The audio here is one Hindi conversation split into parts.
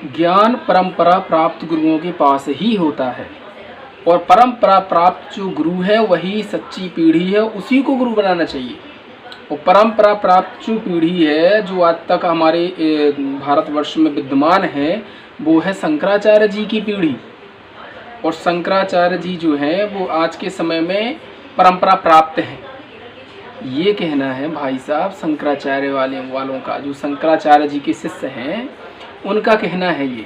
ज्ञान परंपरा प्राप्त गुरुओं के पास ही होता है और परंपरा प्राप्त जो गुरु है वही सच्ची पीढ़ी है, उसी को गुरु बनाना चाहिए। और परंपरा प्राप्त जो पीढ़ी है जो आज तक हमारे भारतवर्ष में विद्यमान है वो है शंकराचार्य जी की पीढ़ी। और शंकराचार्य जी जो हैं वो आज के समय में परंपरा प्राप्त हैं। ये कहना है भाई साहब शंकराचार्य वालों का, जो शंकराचार्य जी के शिष्य हैं उनका कहना है ये।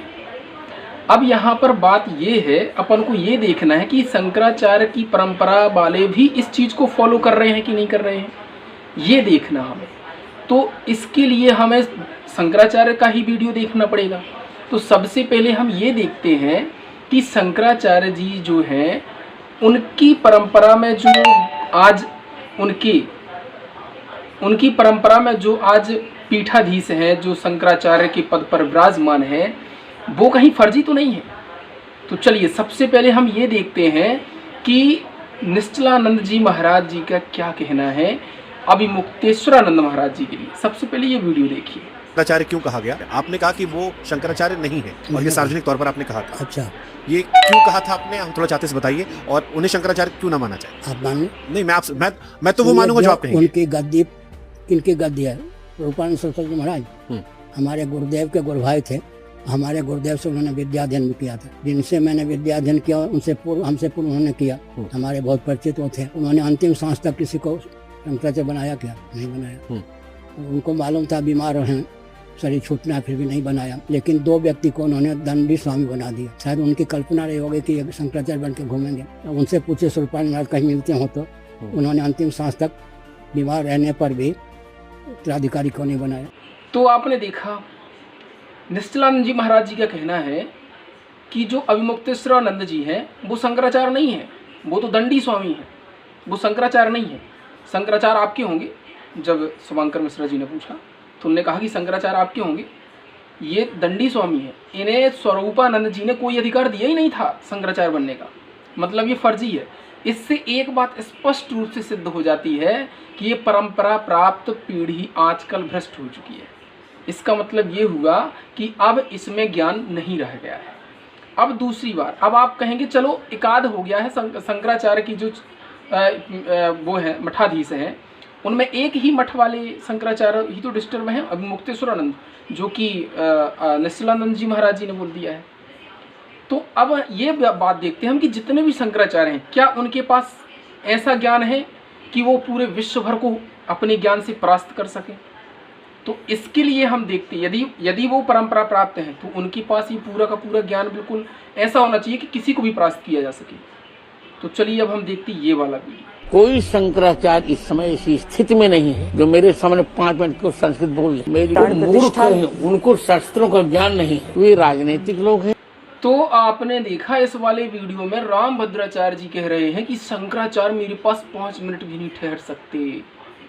अब यहाँ पर बात ये है, अपन को ये देखना है कि शंकराचार्य की परंपरा वाले भी इस चीज़ को फॉलो कर रहे हैं कि नहीं कर रहे हैं, ये देखना हमें। तो इसके लिए हमें शंकराचार्य का ही वीडियो देखना पड़ेगा। तो सबसे पहले हम ये देखते हैं कि शंकराचार्य जी जो हैं उनकी परंपरा में जो आज उनकी परंपरा में जो आज पीठाधीश हैं, जो शंकराचार्य के पद पर विराजमान हैं, वो कहीं फर्जी तो नहीं है। तो चलिए सबसे पहले हम ये देखते हैं कि निश्चलानंद जी महाराज जी का क्या कहना है अभिमुक्तेश्वरानंद महाराज जी के लिए। सबसे पहले ये वीडियो देखिए। शंकराचार्य क्यों कहा गया? आपने कहा कि वो शंकराचार्य नहीं है और ये सार्वजनिक तौर पर आपने कहा था। अच्छा, ये क्यों कहा था आपने? हम थोड़ा चाहते से बताइए। और उन्हें शंकराचार्य क्यों ना माना जाए? आप मान नहीं, मैं तो वो मानूंगा जो आप कहेंगे। उनकी गद्दी किनकी गद्दी है? रूपानंद सरस्वती जी महाराज हमारे गुरुदेव के गुरु भाई थे। हमारे गुरुदेव से उन्होंने विद्या अध्ययन भी किया था। जिनसे मैंने विद्या अध्ययन किया उनसे पूर्व हमसे पूर्व उन्होंने किया। हमारे बहुत परिचित वो थे। उन्होंने अंतिम सांस तक किसी को शंकराचार्य बनाया क्या? नहीं बनाया। उनको मालूम था बीमार हैं, शरीर छूटना है, फिर भी नहीं बनाया। लेकिन 2 व्यक्ति को उन्होंने दंडी स्वामी बना दिया। शायद उनकी कल्पना रही होगी कि शंकराचार्य बन के घूमेंगे। उनसे पूछे स्वरूपानंद महाराज कहीं मिलते हो तो उन्होंने अंतिम सांस तक बीमार रहने पर भी उत्तराधिकारी को नहीं बनाया। तो आपने देखा निश्चलानंद जी महाराज जी का कहना है कि जो अभिमुक्तेश्वरानंद जी हैं वो शंकराचार्य नहीं है, वो तो दंडी स्वामी है, वो शंकराचार्य नहीं है। शंकराचार्य आपके होंगे। जब शुभंकर मिश्रा जी ने पूछा तो उन्होंने कहा कि शंकराचार्य आपके होंगे, ये दंडी स्वामी है। इन्हें स्वरूपानंद जी ने कोई अधिकार दिया ही नहीं था शंकराचार्य बनने का, मतलब ये फर्जी है। इससे एक बात स्पष्ट रूप से सिद्ध हो जाती है कि ये परंपरा प्राप्त पीढ़ी आजकल भ्रष्ट हो चुकी है। इसका मतलब ये हुआ कि अब इसमें ज्ञान नहीं रह गया है। अब दूसरी बात, अब आप कहेंगे चलो एकाध हो गया है, शंकराचार्य की जो वो है मठाधीश हैं उनमें एक ही मठ वाले शंकराचार्य ही तो डिस्टर्ब हैं, अभिमुक्तेश्वरानंद, जो कि निश्चलानंद जी महाराज जी ने बोल दिया है। तो अब ये बात देखते हैं हम कि जितने भी शंकराचार्य हैं क्या उनके पास ऐसा ज्ञान है कि वो पूरे विश्व भर को अपने ज्ञान से परास्त कर सकें। तो इसके लिए हम देखते हैं यदि वो परंपरा प्राप्त हैं तो उनके पास ये पूरा का पूरा ज्ञान बिल्कुल ऐसा होना चाहिए कि किसी को भी परास्त किया जा सके। तो चलिए अब हम देखते हैं ये वाला वीडियो। कोई शंकराचार्य इस समय ऐसी स्थिति में नहीं है जो मेरे सामने 5 मिनट को संस्कृत बोल ले। मेरी मूर्ख हैं, उनको शास्त्रों का ज्ञान नहीं है, वे राजनीतिक लोग हैं। तो आपने देखा इस वाले वीडियो में रामभद्राचार्य जी कह रहे हैं कि शंकराचार्य मेरे पास 5 मिनट भी नहीं ठहर सकते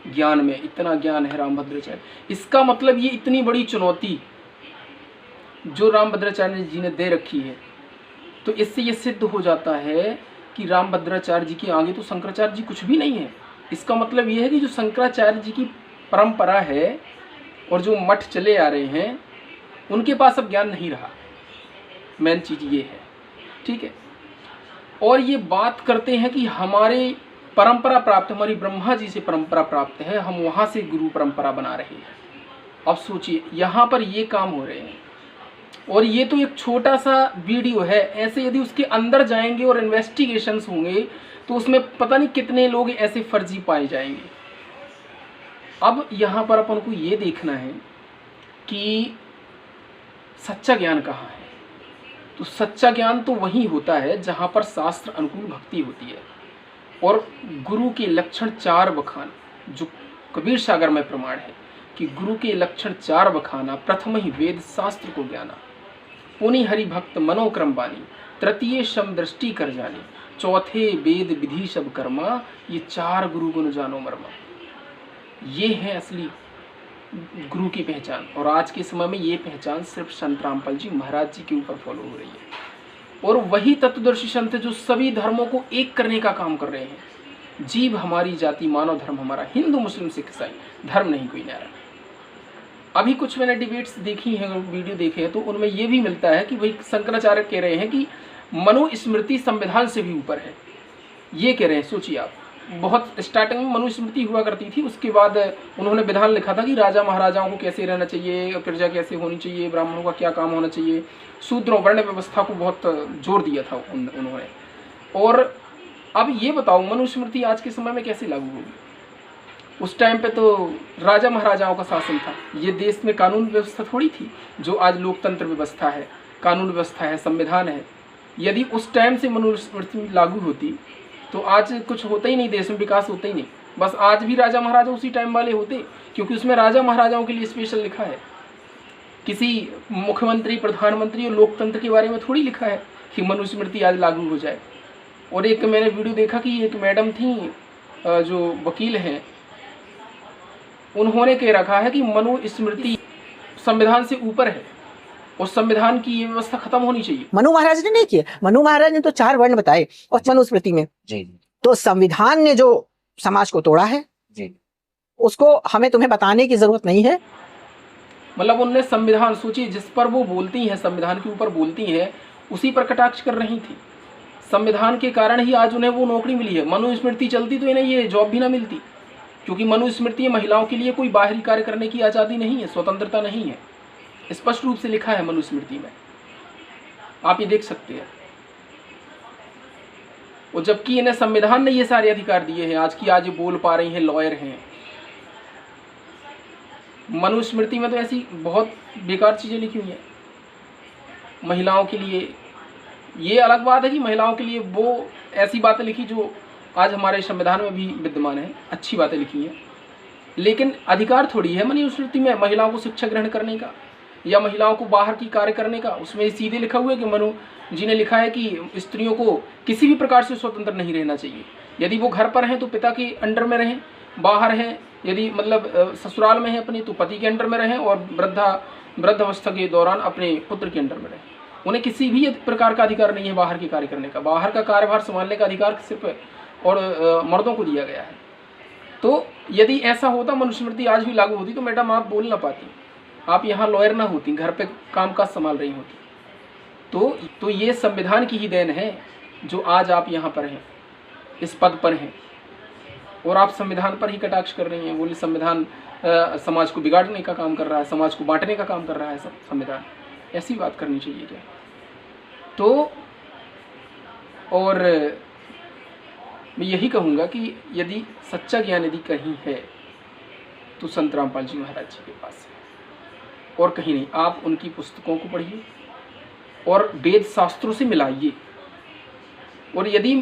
ज्ञान में, इतना ज्ञान है रामभद्राचार्य। इसका मतलब ये इतनी बड़ी चुनौती जो रामभद्राचार्य जी ने दे रखी है, तो इससे ये सिद्ध हो जाता है कि रामभद्राचार्य जी के आगे तो शंकराचार्य जी कुछ भी नहीं है। इसका मतलब ये है कि जो शंकराचार्य जी की परंपरा है और जो मठ चले आ रहे हैं उनके पास अब ज्ञान नहीं रहा। मेन चीज़ ये है, ठीक है। और ये बात करते हैं कि हमारे परंपरा प्राप्त, हमारी ब्रह्मा जी से परंपरा प्राप्त है, हम वहाँ से गुरु परंपरा बना रहे हैं। अब सोचिए यहाँ पर ये काम हो रहे हैं और ये तो एक छोटा सा वीडियो है। ऐसे यदि उसके अंदर जाएंगे और इन्वेस्टिगेशंस होंगे तो उसमें पता नहीं कितने लोग ऐसे फर्जी पाए जाएंगे। अब यहाँ पर अपन को ये देखना है कि सच्चा ज्ञान कहाँ है। तो सच्चा ज्ञान तो वही होता है जहाँ पर शास्त्र अनुकूल भक्ति होती है और गुरु के लक्षण 4 बखान, जो कबीर सागर में प्रमाण है कि गुरु के लक्षण 4 बखाना, प्रथम ही वेद शास्त्र को ज्ञाना, पुनि हरि भक्त मनोक्रम बानी, तृतीय शम दृष्टि कर जानी, चौथे वेद विधि सब कर्मा, ये 4 गुरु गुण जानो मर्मा। ये है असली गुरु की पहचान। और आज के समय में ये पहचान सिर्फ संत रामपाल जी महाराज जी के ऊपर फॉलो हो रही है। और वही तत्वदर्शी संत जो सभी धर्मों को एक करने का काम कर रहे हैं। जीव हमारी जाति, मानव धर्म हमारा, हिंदू मुस्लिम सिख ईसाई, धर्म नहीं कोई न्यारा। अभी कुछ मैंने डिबेट्स देखी हैं, वीडियो देखे हैं, तो उनमें ये भी मिलता है कि भाई शंकराचार्य कह रहे हैं कि मनुस्मृति संविधान से भी ऊपर है। ये कह रहे हैं, सोचिए आप। बहुत स्टार्टिंग में मनुस्मृति हुआ करती थी, उसके बाद उन्होंने विधान लिखा था कि राजा महाराजाओं को कैसे रहना चाहिए, प्रजा कैसे होनी चाहिए, ब्राह्मणों का क्या काम होना चाहिए, शूद्रों वर्ण व्यवस्था को बहुत जोर दिया था उन्होंने। और अब ये बताओ मनुस्मृति आज के समय में कैसे लागू होगी? उस टाइम पे तो राजा महाराजाओं का शासन था, ये देश में कानून व्यवस्था थोड़ी थी जो आज लोकतंत्र व्यवस्था है, कानून व्यवस्था है, संविधान है। यदि उस टाइम से मनुस्मृति लागू होती तो आज कुछ होता ही नहीं, देश में विकास होता ही नहीं। बस आज भी राजा महाराजा उसी टाइम वाले होते, क्योंकि उसमें राजा महाराजाओं के लिए स्पेशल लिखा है। किसी मुख्यमंत्री, प्रधानमंत्री और लोकतंत्र के बारे में थोड़ी लिखा है कि मनुस्मृति आज लागू हो जाए। और एक मैंने वीडियो देखा कि एक मैडम थी जो वकील हैं, उन्होंने कह रखा है कि मनुस्मृति संविधान से ऊपर है और संविधान की ये व्यवस्था खत्म होनी चाहिए। मनु महाराज ने नहीं किया, मनु महाराज ने तो 4 वर्ण बताए और मनुस्मृति में जी तो संविधान ने जो समाज को तोड़ा है जी, उसको हमें तुम्हें बताने की जरूरत नहीं है। मतलब उनने संविधान, सोचिए जिस पर वो बोलती हैं, संविधान के ऊपर बोलती हैं, उसी पर कटाक्ष कर रही थी। संविधान के कारण ही आज उन्हें वो नौकरी मिली है। मनुस्मृति चलती तो इन्हें ये जॉब भी ना मिलती, क्योंकि मनुस्मृति महिलाओं के लिए कोई बाहरी कार्य करने की आज़ादी नहीं है, स्वतंत्रता नहीं है। स्पष्ट रूप से लिखा है मनुस्मृति में, आप ये देख सकते हैं। और जबकि इन्हें संविधान ने ये सारे अधिकार दिए हैं आज ये बोल पा रही हैं, लॉयर हैं। मनुस्मृति में तो ऐसी बहुत बेकार चीज़ें लिखी हुई हैं महिलाओं के लिए। ये अलग बात है कि महिलाओं के लिए वो ऐसी बातें लिखी जो आज हमारे संविधान में भी विद्यमान है, अच्छी बातें लिखी हैं, लेकिन अधिकार थोड़ी है मनुस्मृति में महिलाओं को शिक्षा ग्रहण करने का या महिलाओं को बाहर की कार्य करने का। उसमें सीधे लिखा हुआ है कि मनु जी ने लिखा है कि स्त्रियों को किसी भी प्रकार से स्वतंत्र नहीं रहना चाहिए। यदि वो घर पर हैं तो पिता के अंडर में रहें, बाहर हैं यदि मतलब ससुराल में हैं अपने तो पति के अंडर में रहें, और वृद्धावस्था के दौरान अपने पुत्र के अंडर में रहें। उन्हें किसी भी प्रकार का अधिकार नहीं है बाहर के कार्य करने का। बाहर का कार्यभार संभालने का अधिकार सिर्फ और मर्दों को दिया गया है। तो यदि ऐसा होता, मनुस्मृति आज भी लागू होती, तो मैडम आप बोल ना पाती, आप यहाँ लॉयर ना होती, घर पे कामकाज संभाल रही होती। तो ये संविधान की ही देन है जो आज आप यहाँ पर हैं, इस पद पर हैं, और आप संविधान पर ही कटाक्ष कर रही हैं। बोले संविधान समाज को बिगाड़ने का काम कर रहा है, समाज को बांटने का काम कर रहा है संविधान। ऐसी बात करनी चाहिए क्या? तो और मैं यही कहूँगा कि यदि सच्चा ज्ञान यदि कहीं है तो संत रामपाल जी महाराज जी के पास है, और कहीं नहीं। आप उनकी पुस्तकों को पढ़िए और वेद शास्त्रों से मिलाइए, और यदि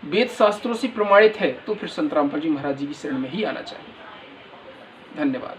वेद शास्त्रों से प्रमाणित है तो फिर संत रामपाल जी महाराज जी की शरण में ही आना चाहिए। धन्यवाद।